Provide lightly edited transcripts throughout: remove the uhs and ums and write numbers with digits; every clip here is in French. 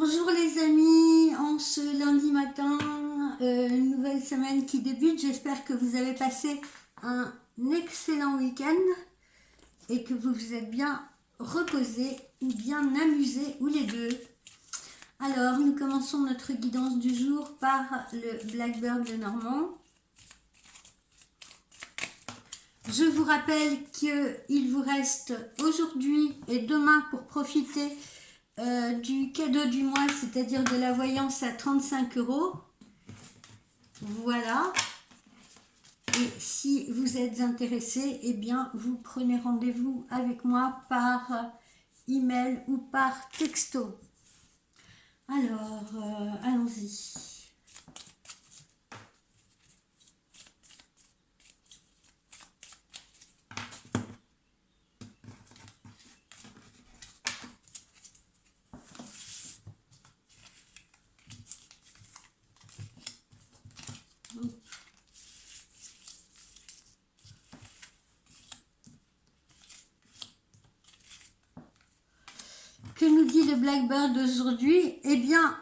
Bonjour les amis, en ce lundi matin, une nouvelle semaine qui débute. J'espère que vous avez passé un excellent week-end et que vous vous êtes bien reposés ou bien amusés ou les deux. Alors, nous commençons notre guidance du jour par le Blackbird de Normand. Je vous rappelle qu'il vous reste aujourd'hui et demain pour profiter du cadeau du mois, c'est-à-dire de la voyance à 35 €. Voilà. Et si vous êtes intéressé, eh bien, vous prenez rendez-vous avec moi par email ou par texto. Alors, allons-y. Que nous dit le Blackbird aujourd'hui? Eh bien,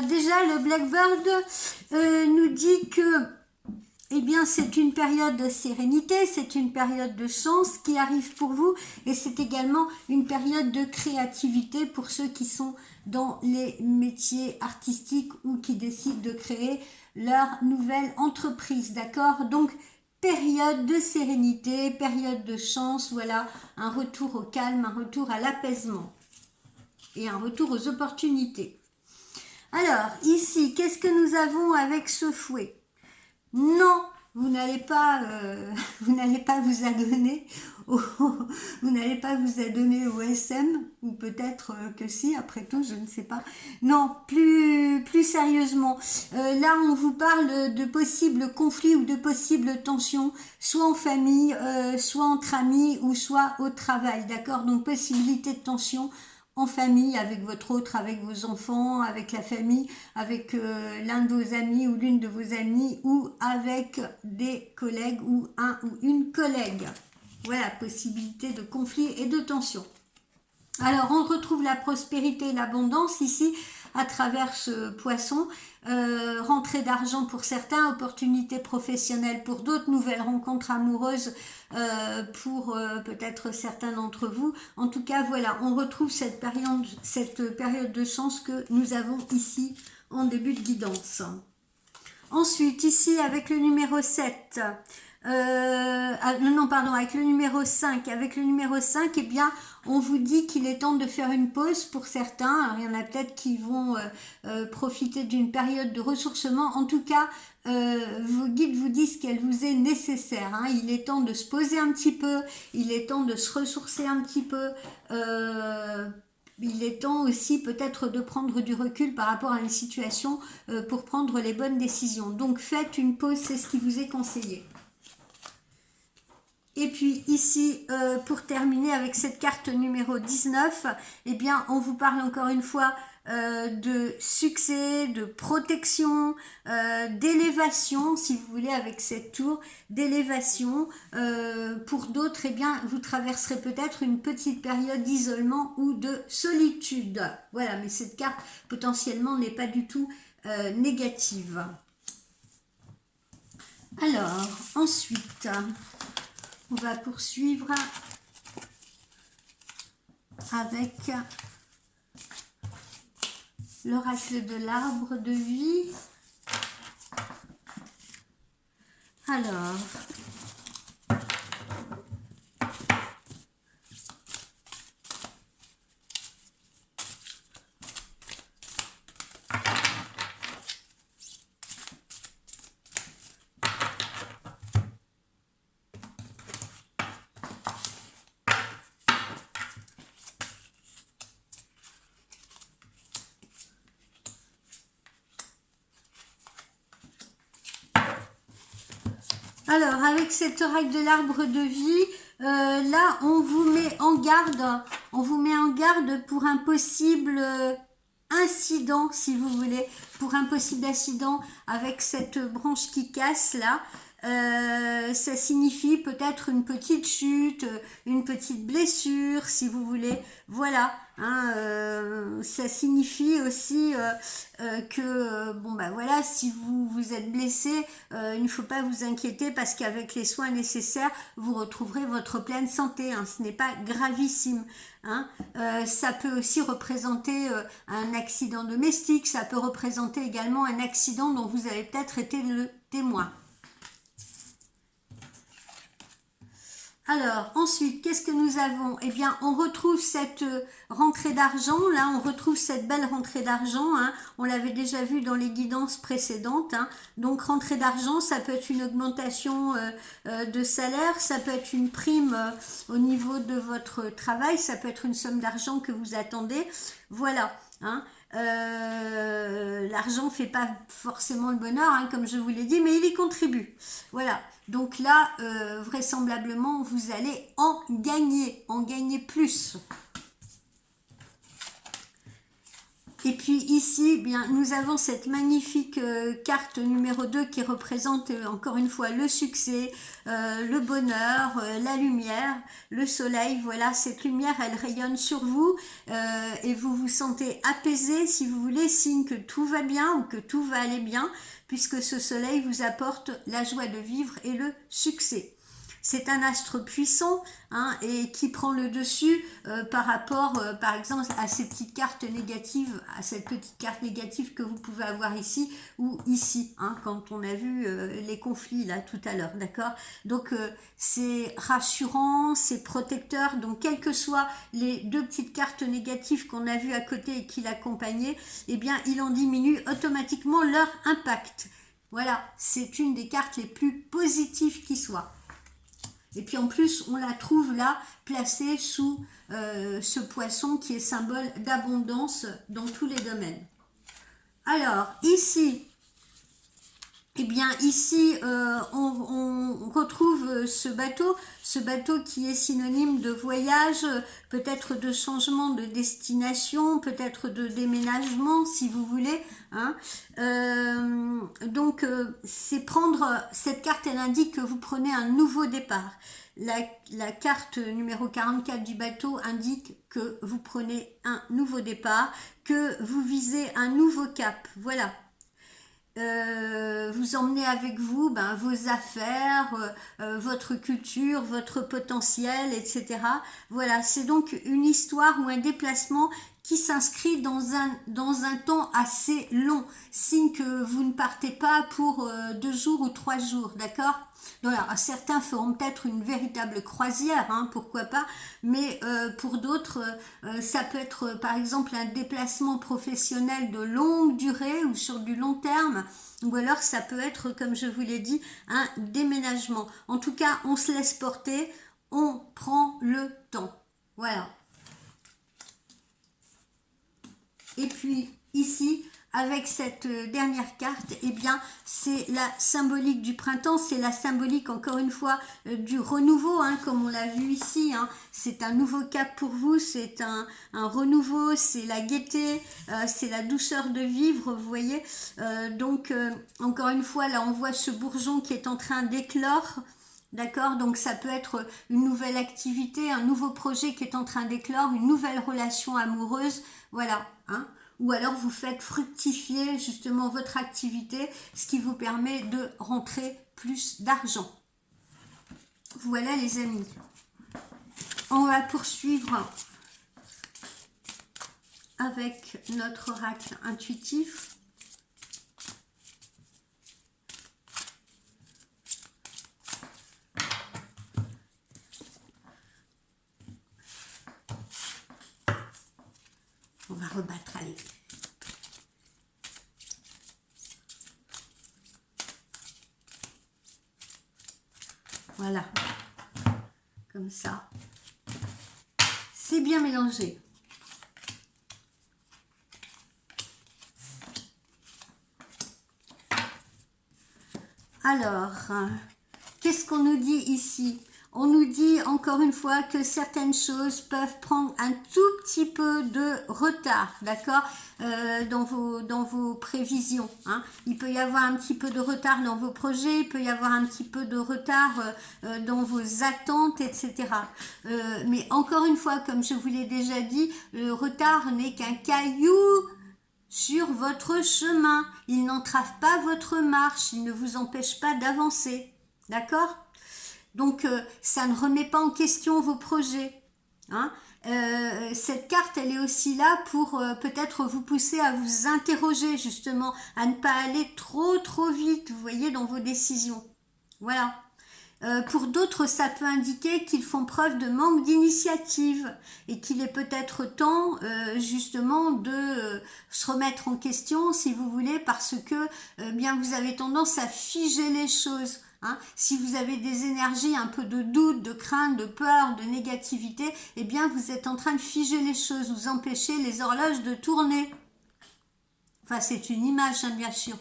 déjà, le Blackbird nous dit que eh bien, c'est une période de sérénité, c'est une période de chance qui arrive pour vous et c'est également une période de créativité pour ceux qui sont dans les métiers artistiques ou qui décident de créer leur nouvelle entreprise, d'accord? Donc, période de sérénité, période de chance, voilà, un retour au calme, un retour à l'apaisement et un retour aux opportunités. Alors, ici, qu'est-ce que nous avons avec ce fouet? Non, vous n'allez pas vous adonner vous n'allez pas vous adonner au SM, ou peut-être que si, après tout, je ne sais pas. Non, plus sérieusement, là on vous parle de possibles conflits ou de possibles tensions, soit en famille, soit entre amis, ou soit au travail, d'accord? Donc possibilité de tension en famille, avec votre autre, avec vos enfants, avec la famille, avec l'un de vos amis ou l'une de vos amies, ou avec des collègues ou un ou une collègue. Voilà, possibilité de conflit et de tension. Alors, on retrouve la prospérité et l'abondance ici à travers ce poisson. Rentrée d'argent pour certains, opportunités professionnelles pour d'autres, nouvelles rencontres amoureuses pour peut-être certains d'entre vous. En tout cas, voilà, on retrouve cette période de chance que nous avons ici en début de guidance. Ensuite, ici, avec le numéro 7, non, pardon, avec le numéro 5. Avec le numéro 5, eh bien, on vous dit qu'il est temps de faire une pause pour certains. Alors, il y en a peut-être qui vont profiter d'une période de ressourcement. En tout cas, vos guides vous disent qu'elle vous est nécessaire. Hein. Il est temps de se poser un petit peu. Il est temps de se ressourcer un petit peu. Il est temps aussi peut-être de prendre du recul par rapport à une situation pour prendre les bonnes décisions. Donc, faites une pause, c'est ce qui vous est conseillé. Et puis ici, pour terminer avec cette carte numéro 19, eh bien, on vous parle encore une fois de succès, de protection, d'élévation, si vous voulez, avec cette tour, d'élévation. Pour d'autres, eh bien, vous traverserez peut-être une petite période d'isolement ou de solitude. Voilà, mais cette carte, potentiellement, n'est pas du tout négative. Alors, ensuite... on va poursuivre avec l'oracle de l'arbre de vie. Alors, avec cet oracle de l'arbre de vie, là, on vous met en garde pour un possible incident, si vous voulez, pour un possible incident avec cette branche qui casse là. ça signifie peut-être une petite chute, une petite blessure, si vous voulez. Voilà, hein, ça signifie aussi que, bon ben voilà, si vous êtes blessé, il ne faut pas vous inquiéter parce qu'avec les soins nécessaires, vous retrouverez votre pleine santé. Hein, ce n'est pas gravissime. Hein. Ça peut aussi représenter un accident domestique, ça peut représenter également un accident dont vous avez peut-être été le témoin. Alors, ensuite, qu'est-ce que nous avons? Eh bien, on retrouve cette rentrée d'argent, là, on retrouve cette belle rentrée d'argent, hein. On l'avait déjà vu dans les guidances précédentes, hein. Donc, rentrée d'argent, ça peut être une augmentation de salaire, ça peut être une prime au niveau de votre travail, ça peut être une somme d'argent que vous attendez, voilà, hein. L'argent fait pas forcément le bonheur, hein, comme je vous l'ai dit, mais il y contribue. Voilà. Donc là, vraisemblablement, vous allez en gagner plus. Et puis ici, bien, nous avons cette magnifique carte numéro 2 qui représente encore une fois le succès, le bonheur, la lumière, le soleil. Voilà, cette lumière, elle rayonne sur vous et vous vous sentez apaisé, si vous voulez, signe que tout va bien ou que tout va aller bien, puisque ce soleil vous apporte la joie de vivre et le succès. C'est un astre puissant, hein, et qui prend le dessus par rapport, par exemple, à ces petites cartes négatives, à cette petite carte négative que vous pouvez avoir ici ou ici, hein, quand on a vu les conflits là tout à l'heure, d'accord? Donc c'est rassurant, c'est protecteur, donc quelles que soient les deux petites cartes négatives qu'on a vues à côté et qui l'accompagnaient, eh bien il en diminue automatiquement leur impact. Voilà, c'est une des cartes les plus positives qui soient. Et puis en plus, on la trouve là, placée sous ce poisson qui est symbole d'abondance dans tous les domaines. Alors, ici, eh bien ici, on retrouve ce bateau qui est synonyme de voyage, peut-être de changement de destination, peut-être de déménagement, si vous voulez. Hein. Donc, c'est prendre, cette carte, elle indique que vous prenez un nouveau départ. La carte numéro 44 du bateau indique que vous prenez un nouveau départ, que vous visez un nouveau cap. Voilà. Vous emmenez avec vous vos affaires, votre culture, votre potentiel, etc. Voilà, c'est donc une histoire ou un déplacement qui s'inscrit dans un temps assez long, signe que vous ne partez pas pour 2 jours ou 3 jours, d'accord? Voilà, certains feront peut-être une véritable croisière, hein, pourquoi pas, mais pour d'autres, ça peut être par exemple un déplacement professionnel de longue durée ou sur du long terme, ou alors ça peut être, comme je vous l'ai dit, un déménagement. En tout cas, on se laisse porter, on prend le temps. Voilà. Et puis ici, avec cette dernière carte, eh bien, c'est la symbolique du printemps, c'est la symbolique, encore une fois, du renouveau, hein, comme on l'a vu ici. Hein. C'est un nouveau cap pour vous, c'est un renouveau, c'est la gaieté, c'est la douceur de vivre, vous voyez. Donc, encore une fois, là, on voit ce bourgeon qui est en train d'éclore. D'accord, donc ça peut être une nouvelle activité, un nouveau projet qui est en train d'éclore, une nouvelle relation amoureuse, voilà, hein. Ou alors vous faites fructifier justement votre activité, ce qui vous permet de rentrer plus d'argent. Voilà les amis. On va poursuivre avec notre oracle intuitif. On va rebattre, allez. Voilà. Comme ça. C'est bien mélangé. Alors, qu'est-ce qu'on nous dit ici ? On nous dit encore une fois que certaines choses peuvent prendre un tout petit peu de retard, d'accord, dans vos prévisions. Hein. Il peut y avoir un petit peu de retard dans vos projets, il peut y avoir un petit peu de retard dans vos attentes, etc. Mais encore une fois, comme je vous l'ai déjà dit, le retard n'est qu'un caillou sur votre chemin. Il n'entrave pas votre marche, il ne vous empêche pas d'avancer, d'accord ? Donc, ça ne remet pas en question vos projets. Hein. Cette carte, elle est aussi là pour peut-être vous pousser à vous interroger, justement, à ne pas aller trop vite, vous voyez, dans vos décisions. Voilà. Pour d'autres, ça peut indiquer qu'ils font preuve de manque d'initiative et qu'il est peut-être temps justement de se remettre en question, si vous voulez, parce que bien vous avez tendance à figer les choses. Hein. Si vous avez des énergies, un peu de doute, de crainte, de peur, de négativité, eh bien vous êtes en train de figer les choses, vous empêchez les horloges de tourner. Enfin, c'est une image, hein, bien sûr.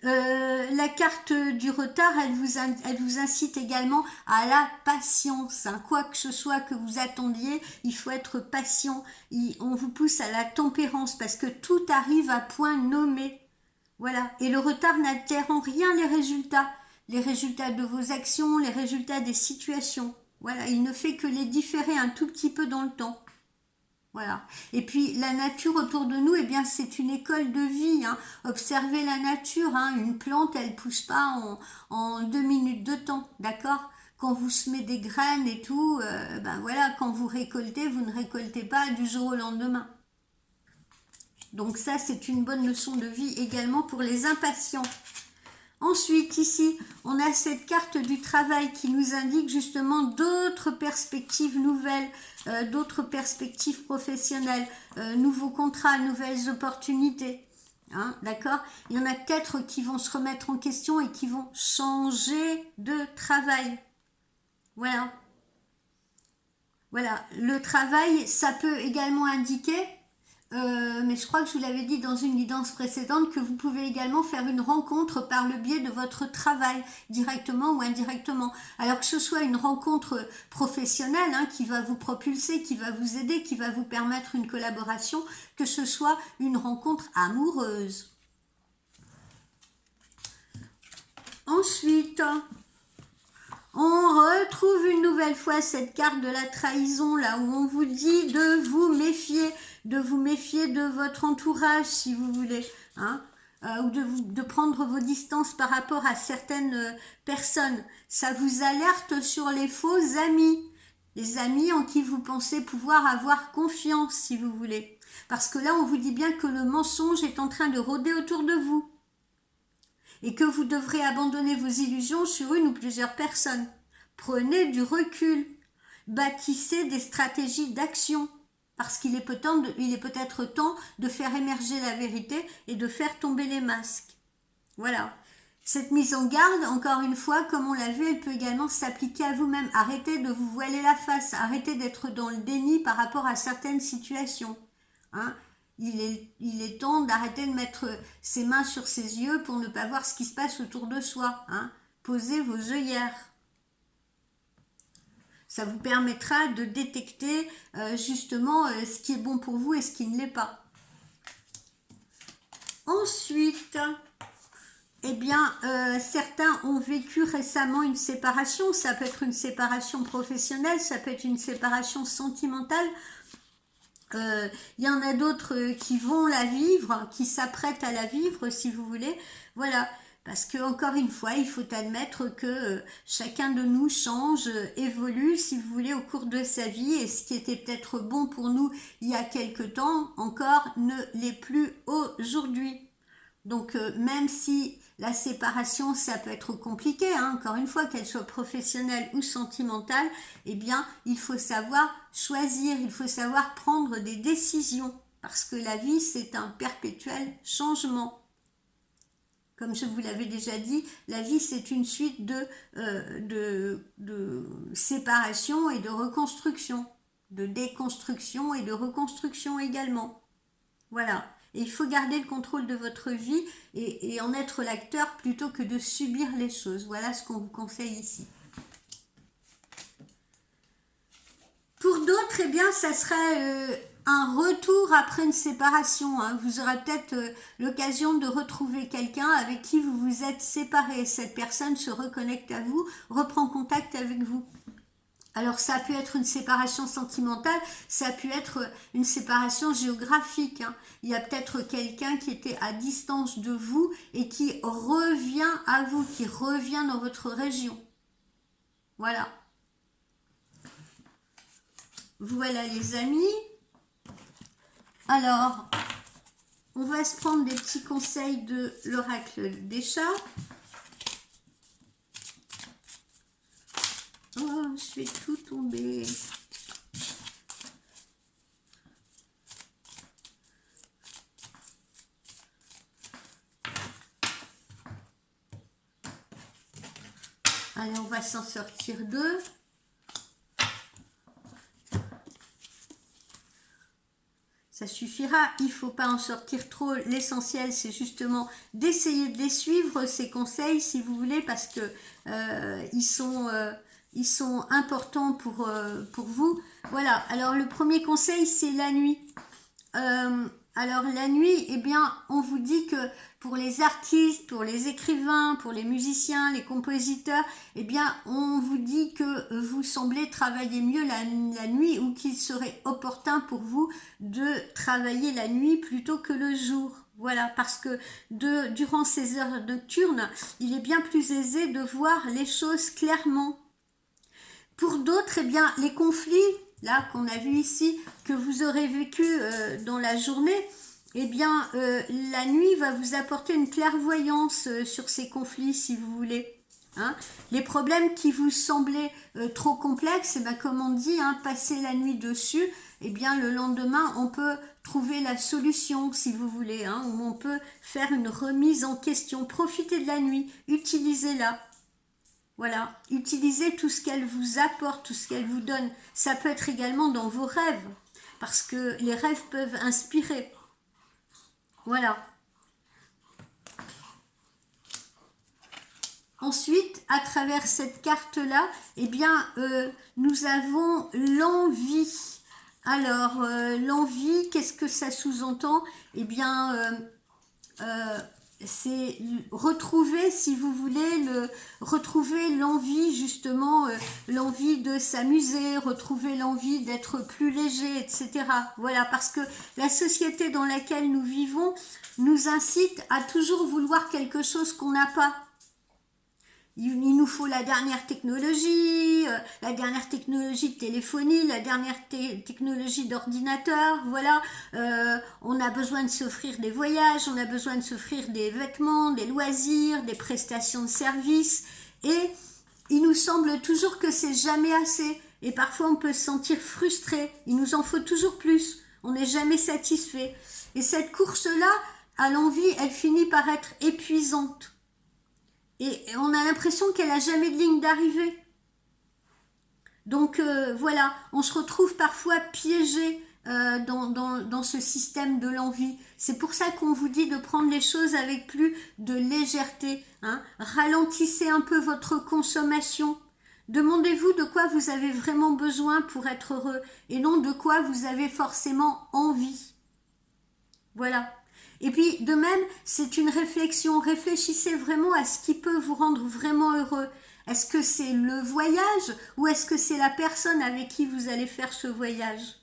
La carte du retard, elle vous incite également à la patience. Hein. Quoi que ce soit que vous attendiez, il faut être patient. On vous pousse à la tempérance parce que tout arrive à point nommé. Voilà. Et le retard n'altère en rien les résultats. Les résultats de vos actions, les résultats des situations. Voilà. Il ne fait que les différer un tout petit peu dans le temps. Voilà. Et puis la nature autour de nous, eh bien c'est une école de vie. Hein. Observez la nature. Hein. Une plante, elle pousse pas en 2 minutes de temps, d'accord? Quand vous semez des graines et tout, ben voilà, quand vous récoltez, vous ne récoltez pas du jour au lendemain. Donc ça, c'est une bonne leçon de vie également pour les impatients. Ensuite, ici, on a cette carte du travail qui nous indique justement d'autres perspectives nouvelles, d'autres perspectives professionnelles, nouveaux contrats, nouvelles opportunités. Hein, d'accord? Il y en a peut-être qui vont se remettre en question et qui vont changer de travail. Voilà. Voilà. Le travail, ça peut également indiquer mais je crois que je vous l'avais dit dans une guidance précédente que vous pouvez également faire une rencontre par le biais de votre travail, directement ou indirectement. Alors que ce soit une rencontre professionnelle hein, qui va vous propulser, qui va vous aider, qui va vous permettre une collaboration, que ce soit une rencontre amoureuse. Ensuite, on retrouve une nouvelle fois cette carte de la trahison, là où on vous dit de vous méfier de votre entourage, si vous voulez, hein, ou de prendre vos distances par rapport à certaines personnes. Ça vous alerte sur les faux amis, les amis en qui vous pensez pouvoir avoir confiance, si vous voulez. Parce que là, on vous dit bien que le mensonge est en train de rôder autour de vous. Et que vous devrez abandonner vos illusions sur une ou plusieurs personnes. Prenez du recul. Bâtissez des stratégies d'action. Parce qu'il est peut-être temps de faire émerger la vérité et de faire tomber les masques. Voilà. Cette mise en garde, encore une fois, comme on l'a vu, elle peut également s'appliquer à vous-même. Arrêtez de vous voiler la face. Arrêtez d'être dans le déni par rapport à certaines situations. Hein. Il est temps d'arrêter de mettre ses mains sur ses yeux pour ne pas voir ce qui se passe autour de soi. Hein. Posez vos œillères. Ça vous permettra de détecter justement ce qui est bon pour vous et ce qui ne l'est pas. Ensuite, eh bien, certains ont vécu récemment une séparation. Ça peut être une séparation professionnelle, ça peut être une séparation sentimentale. Il y en a d'autres qui vont la vivre, qui s'apprêtent à la vivre, si vous voulez. Voilà. Parce que encore une fois, il faut admettre que chacun de nous change, évolue, si vous voulez, au cours de sa vie. Et ce qui était peut-être bon pour nous il y a quelque temps, encore ne l'est plus aujourd'hui. Donc même si la séparation, ça peut être compliqué, hein, encore une fois, qu'elle soit professionnelle ou sentimentale, eh bien, il faut savoir choisir, il faut savoir prendre des décisions. Parce que la vie, c'est un perpétuel changement. Comme je vous l'avais déjà dit, la vie c'est une suite de séparation et de reconstruction, de déconstruction et de reconstruction également. Voilà. Et il faut garder le contrôle de votre vie et en être l'acteur plutôt que de subir les choses. Voilà ce qu'on vous conseille ici. Pour d'autres, eh bien, ça serait un retour après une séparation. Hein. Vous aurez peut-être l'occasion de retrouver quelqu'un avec qui vous vous êtes séparés. Cette personne se reconnecte à vous, reprend contact avec vous. Alors ça peut être une séparation sentimentale, ça peut être une séparation géographique. Hein. Il y a peut-être quelqu'un qui était à distance de vous et qui revient à vous, qui revient dans votre région. Voilà. Voilà les amis. Alors, on va se prendre des petits conseils de l'oracle des chats. Oh, je vais tout tomber. Allez, on va s'en sortir deux. Ça suffira, il ne faut pas en sortir trop. L'essentiel, c'est justement d'essayer de les suivre, ces conseils, si vous voulez, parce que ils sont importants pour vous. Voilà, alors le premier conseil, c'est la nuit. Alors la nuit, eh bien, on vous dit que pour les artistes, pour les écrivains, pour les musiciens, les compositeurs, eh bien, on vous dit que vous semblez travailler mieux la nuit ou qu'il serait opportun pour vous de travailler la nuit plutôt que le jour. Voilà, parce que durant ces heures nocturnes, il est bien plus aisé de voir les choses clairement. Pour d'autres, eh bien, les conflits, là, qu'on a vu ici, que vous aurez vécu dans la journée, eh bien, la nuit va vous apporter une clairvoyance sur ces conflits, si vous voulez. Hein. Les problèmes qui vous semblaient trop complexes, eh bien, comme on dit, hein, passer la nuit dessus, eh bien, le lendemain, on peut trouver la solution, si vous voulez, hein, ou on peut faire une remise en question. Profitez de la nuit, utilisez-la. Voilà, utilisez tout ce qu'elle vous apporte, tout ce qu'elle vous donne. Ça peut être également dans vos rêves, parce que les rêves peuvent inspirer. Voilà. Ensuite, à travers cette carte-là, eh bien, nous avons l'envie. Alors, l'envie, qu'est-ce que ça sous-entend? Eh bien, c'est retrouver, si vous voulez, retrouver l'envie, justement, l'envie de s'amuser, retrouver l'envie d'être plus léger, etc. Voilà, parce que la société dans laquelle nous vivons nous incite à toujours vouloir quelque chose qu'on n'a pas. Il nous faut la dernière technologie de téléphonie, la dernière technologie d'ordinateur, voilà. On a besoin de s'offrir des voyages, on a besoin de s'offrir des vêtements, des loisirs, des prestations de services. Et il nous semble toujours que c'est jamais assez. Et parfois on peut se sentir frustré, il nous en faut toujours plus. On n'est jamais satisfait. Et cette course-là, à l'envie, elle finit par être épuisante. Et on a l'impression qu'elle n'a jamais de ligne d'arrivée. Donc voilà, on se retrouve parfois piégé dans ce système de l'envie. C'est pour ça qu'on vous dit de prendre les choses avec plus de légèreté. Hein. Ralentissez un peu votre consommation. Demandez-vous de quoi vous avez vraiment besoin pour être heureux et non de quoi vous avez forcément envie. Voilà. Et puis, de même, c'est une réflexion. Réfléchissez vraiment à ce qui peut vous rendre vraiment heureux. Est-ce que c'est le voyage ou est-ce que c'est la personne avec qui vous allez faire ce voyage?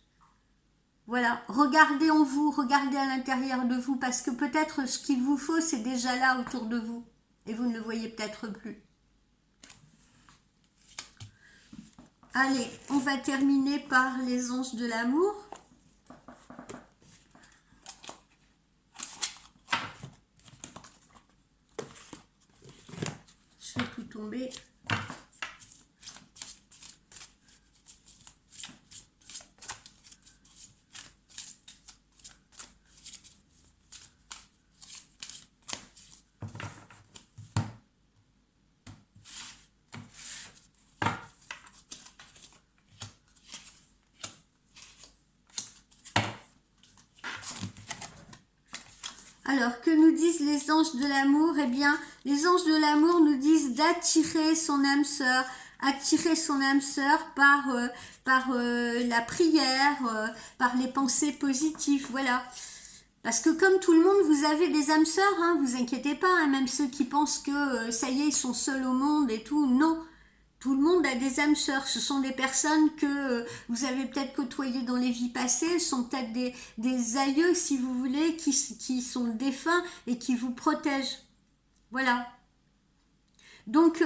Voilà, regardez en vous, regardez à l'intérieur de vous, parce que peut-être ce qu'il vous faut, c'est déjà là autour de vous. Et vous ne le voyez peut-être plus. Allez, on va terminer par les anges de l'amour. Je vais tout tomber. Alors, que nous disent les anges de l'amour? Eh bien, les anges de l'amour nous disent d'attirer son âme sœur attirer son âme sœur par la prière, par les pensées positives, voilà. Parce que comme tout le monde, vous avez des âmes sœurs, hein, vous inquiétez pas, hein, même ceux qui pensent que ça y est, ils sont seuls au monde et tout, non. Tout le monde a des âmes sœurs. Ce sont des personnes que vous avez peut-être côtoyées dans les vies passées. Ce sont peut-être des aïeux, si vous voulez, qui sont défunts et qui vous protègent. Voilà. Donc,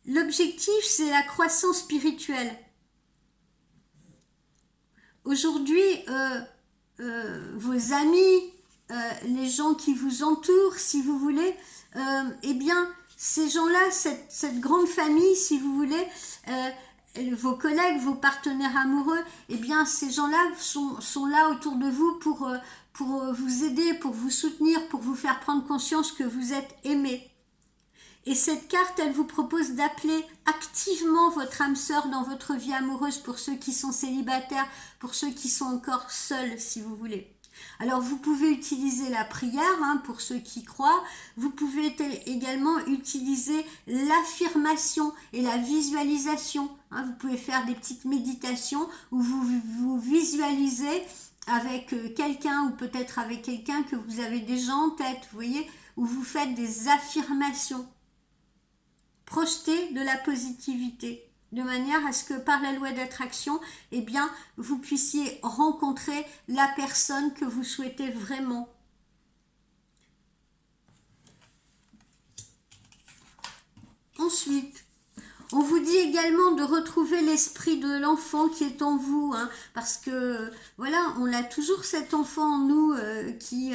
l'objectif, c'est la croissance spirituelle. Aujourd'hui, vos amis, les gens qui vous entourent, si vous voulez, eh bien, ces gens-là, cette grande famille, si vous voulez, vos collègues, vos partenaires amoureux, eh bien, ces gens-là sont là autour de vous pour vous aider, pour vous soutenir, pour vous faire prendre conscience que vous êtes aimé. Et cette carte, elle vous propose d'appeler activement votre âme sœur dans votre vie amoureuse pour ceux qui sont célibataires, pour ceux qui sont encore seuls, si vous voulez. Alors vous pouvez utiliser la prière, hein, pour ceux qui croient. Vous pouvez également utiliser l'affirmation et la visualisation. Hein. Vous pouvez faire des petites méditations où vous visualisez avec quelqu'un ou peut-être avec quelqu'un que vous avez déjà en tête, vous voyez, où vous faites des affirmations. Projetez de la positivité, de manière à ce que par la loi d'attraction, eh bien, vous puissiez rencontrer la personne que vous souhaitez vraiment. Ensuite, on vous dit également de retrouver l'esprit de l'enfant qui est en vous, hein, parce que, voilà, on a toujours cet enfant en nous qui,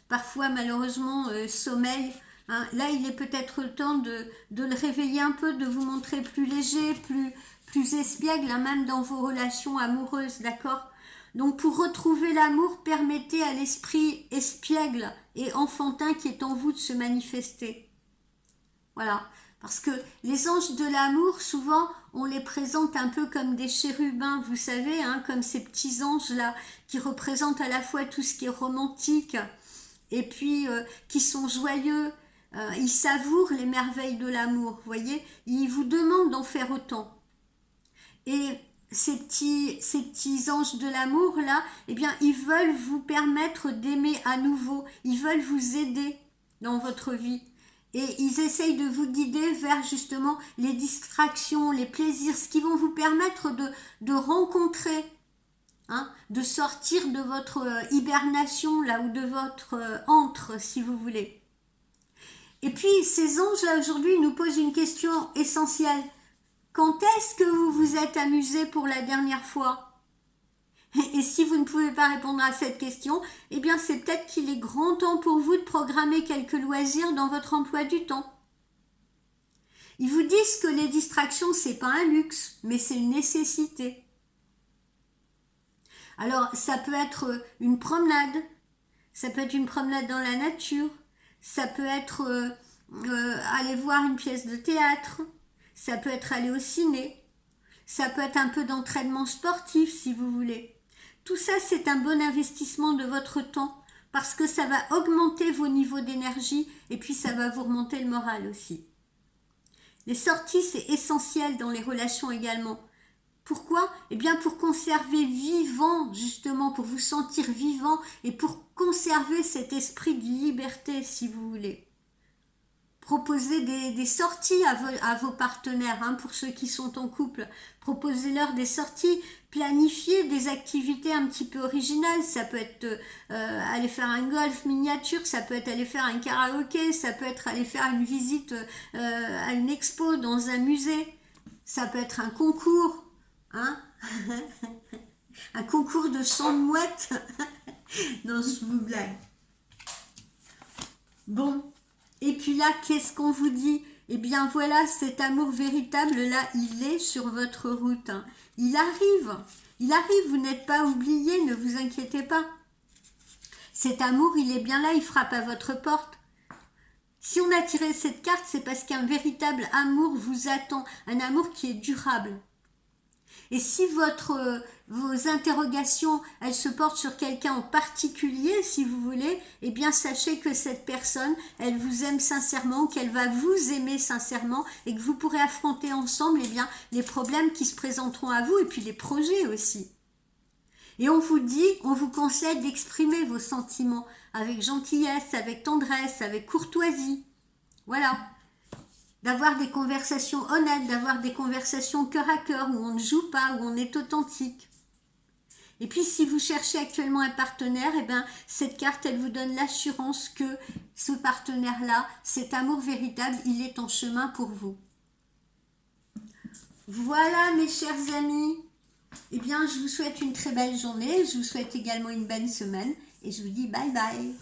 parfois, malheureusement, sommeille. Hein. Là, il est peut-être le temps de le réveiller un peu, de vous montrer plus léger, plus espiègle, hein, même dans vos relations amoureuses, d'accord? Donc, pour retrouver l'amour, permettez à l'esprit espiègle et enfantin qui est en vous de se manifester. Voilà. Parce que les anges de l'amour, souvent, on les présente un peu comme des chérubins, vous savez, hein, comme ces petits anges-là, qui représentent à la fois tout ce qui est romantique, et puis qui sont joyeux. Ils savourent les merveilles de l'amour, vous voyez. Ils vous demandent d'en faire autant. Et ces petits anges de l'amour, là, eh bien, ils veulent vous permettre d'aimer à nouveau. Ils veulent vous aider dans votre vie. Et ils essayent de vous guider vers justement les distractions, les plaisirs, ce qui vont vous permettre de rencontrer, hein, de sortir de votre hibernation là ou de votre antre, si vous voulez. Et puis ces anges-là aujourd'hui nous posent une question essentielle. Quand est-ce que vous vous êtes amusé pour la dernière fois ? Et si vous ne pouvez pas répondre à cette question, eh bien c'est peut-être qu'il est grand temps pour vous de programmer quelques loisirs dans votre emploi du temps. Ils vous disent que les distractions, c'est pas un luxe, mais c'est une nécessité. Alors ça peut être une promenade, ça peut être une promenade dans la nature, ça peut être aller voir une pièce de théâtre, ça peut être aller au ciné, ça peut être un peu d'entraînement sportif si vous voulez. Tout ça, c'est un bon investissement de votre temps parce que ça va augmenter vos niveaux d'énergie et puis ça va vous remonter le moral aussi. Les sorties, c'est essentiel dans les relations également. Pourquoi ? Eh bien pour conserver vivant, justement, pour vous sentir vivant et pour conserver cet esprit de liberté, si vous voulez. Proposez des sorties à vos partenaires, hein, pour ceux qui sont en couple. Proposez-leur des sorties, planifiez des activités un petit peu originales. Ça peut être aller faire un golf miniature, ça peut être aller faire un karaoké, ça peut être aller faire une visite à une expo dans un musée. Ça peut être un concours, hein. Un concours de chant de mouette. Non, je vous blague. Bon. Et puis là, qu'est-ce qu'on vous dit ? Eh bien voilà, cet amour véritable là, il est sur votre route. Hein. Il arrive, vous n'êtes pas oubliés, ne vous inquiétez pas. Cet amour, il est bien là, il frappe à votre porte. Si on a tiré cette carte, c'est parce qu'un véritable amour vous attend, un amour qui est durable. Et si vos interrogations, elles se portent sur quelqu'un en particulier, si vous voulez, eh bien sachez que cette personne, elle vous aime sincèrement, qu'elle va vous aimer sincèrement et que vous pourrez affronter ensemble eh bien, les problèmes qui se présenteront à vous et puis les projets aussi. Et on vous conseille d'exprimer vos sentiments avec gentillesse, avec tendresse, avec courtoisie. Voilà. D'avoir des conversations honnêtes, d'avoir des conversations cœur à cœur, où on ne joue pas, où on est authentique. Et puis si vous cherchez actuellement un partenaire, eh bien, cette carte, elle vous donne l'assurance que ce partenaire-là, cet amour véritable, il est en chemin pour vous. Voilà mes chers amis. Eh bien, je vous souhaite une très belle journée, je vous souhaite également une belle semaine et je vous dis bye bye.